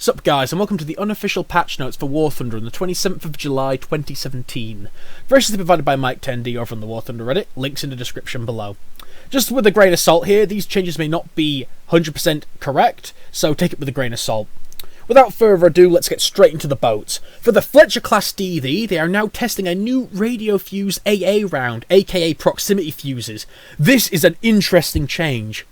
Sup guys, and welcome to the unofficial patch notes for War Thunder on the 27th of July 2017. Graciously provided by Mike 10D over on the War Thunder Reddit, links in the description below. Just with a grain of salt here, these changes may not be 100% correct, so take it with a grain of salt. Without further ado, let's get straight into the boats. For the Fletcher Class DV, they are now testing a new radio fuse AA round, aka proximity fuses. This is an interesting change,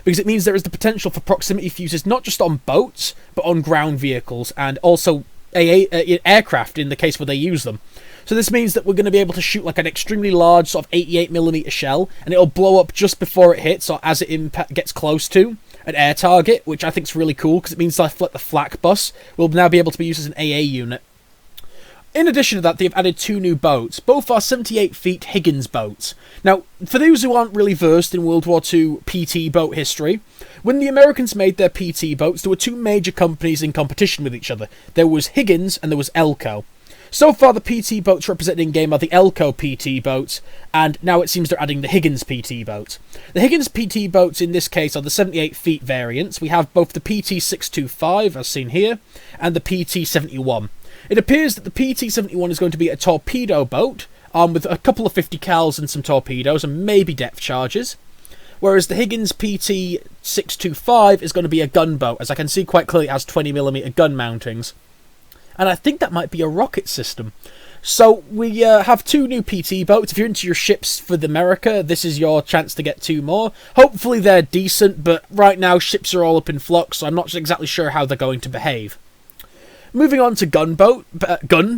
because it means there is the potential for proximity fuses not just on boats, but on ground vehicles, and also aircraft in the case where they use them. So this means that we're going to be able to shoot like an extremely large sort of 88mm shell, and it'll blow up just before it hits, or as it gets close to an air target, which I think is really cool, because it means that the flak bus will now be able to be used as an AA unit. In addition to that, they've added two new boats. Both are 78 feet Higgins boats. Now, for those who aren't really versed in World War II PT boat history, when the Americans made their PT boats, there were two major companies in competition with each other. There was Higgins and there was Elco. So far, the PT boats represented in-game are the Elco PT boats, and now it seems they're adding the Higgins PT boats. The Higgins PT boats, in this case, are the 78 feet variants. We have both the PT-625, as seen here, and the PT-71. It appears that the PT-71 is going to be a torpedo boat, armed with a couple of 50 cals and some torpedoes, and maybe depth charges. Whereas the Higgins PT-625 is going to be a gunboat, as I can see quite clearly it has 20mm gun mountings. And I think that might be a rocket system. So we have two new PT boats. If you're into your ships for America, this is your chance to get two more. Hopefully they're decent, but right now ships are all up in flux, so I'm not exactly sure how they're going to behave. Moving on to gun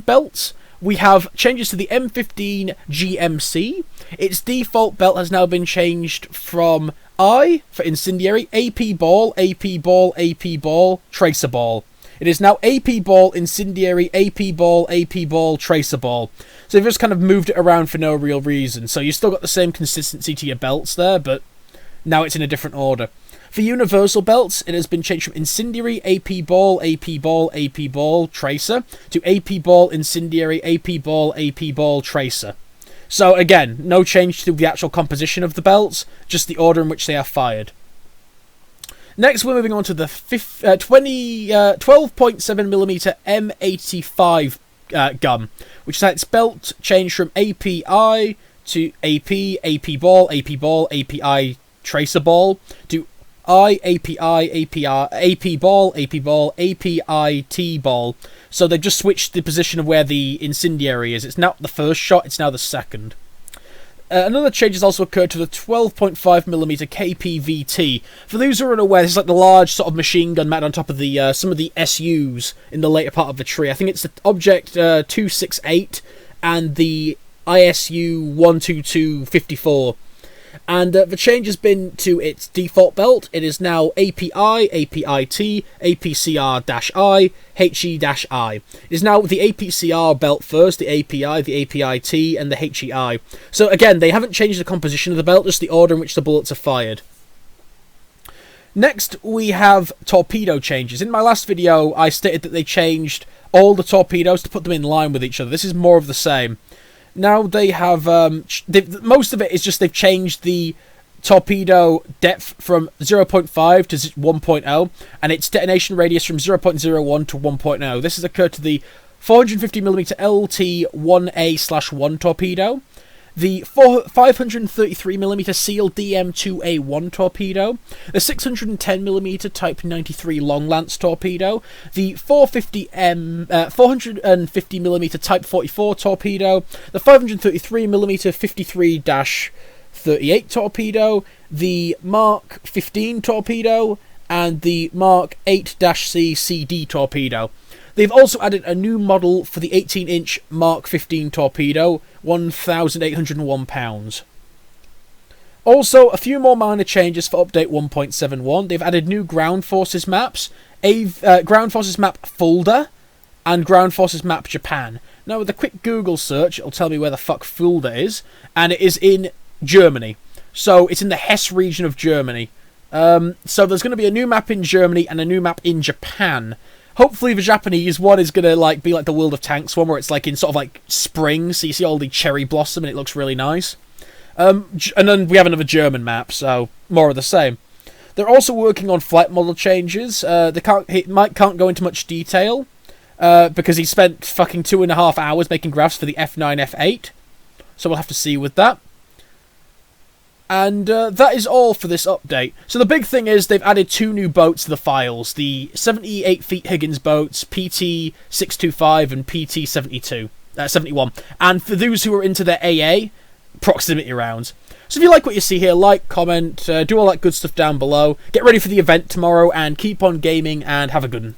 belts, we have changes to the M15 GMC. Its default belt has now been changed from I for incendiary, AP ball, AP ball, AP ball, tracer ball. It is now AP ball, incendiary, AP ball, tracer ball. So they've just kind of moved it around for no real reason. So you've still got the same consistency to your belts there, but now it's in a different order. For universal belts, it has been changed from incendiary, AP ball, tracer, to AP ball, incendiary, AP ball, tracer. So again, no change to the actual composition of the belts, just the order in which they are fired. Next, we're moving on to the 12.7mm M85 gun, which has its belt changed from API to AP ball, API tracer ball, to API, AP ball, API T-ball. So they've just switched the position of where the incendiary is. It's not the first shot, it's now the second. Another change has also occurred to the 12.5mm KPVT. For those who are unaware, this is like the large sort of machine gun mounted on top of the some of the SUs in the later part of the tree. I think it's the Object 268 and the ISU 12254. And the change has been to its default belt. It is now API, APIT, APCR-I, HE-I. It is now the APCR belt first, the API, the APIT, and the HEI. So again, they haven't changed the composition of the belt, just the order in which the bullets are fired. Next, we have torpedo changes. In my last video, I stated that they changed all the torpedoes to put them in line with each other. This is more of the same. Now they have, most of it is just they've changed the torpedo depth from 0.5 to 1.0, and its detonation radius from 0.01 to 1.0. This has occurred to the 450mm LT-1A/1 torpedo, the 533mm Seal DM-2A1 torpedo, the 610mm Type 93 Long Lance torpedo, the 450mm Type 44 torpedo, the 533mm 53-38 torpedo, the Mark 15 torpedo, and the Mark 8-C CD torpedo. They've also added a new model for the 18-inch Mark 15 torpedo, 1,801 pounds. Also, a few more minor changes for update 1.71. They've added new Ground Forces maps, Ground Forces map Fulda, and Ground Forces map Japan. Now, with a quick Google search, it'll tell me where the fuck Fulda is, and it is in Germany. So, it's in the Hesse region of Germany. So, there's going to be a new map in Germany and a new map in Japan. Hopefully the Japanese one is going to be like the World of Tanks one, where it's like in sort of like spring, so you see all the cherry blossom and it looks really nice. And then we have another German map, so more of the same. They're also working on flight model changes. Mike can't go into much detail because he spent fucking 2.5 hours making graphs for the F9, F8. So we'll have to see with that. And that is all for this update. So the big thing is they've added 2 new boats to the files. The 78 feet Higgins boats, PT-625 and PT-71. And for those who are into their AA, proximity rounds. So if you like what you see here, like, comment, do all that good stuff down below. Get ready for the event tomorrow and keep on gaming and have a good one.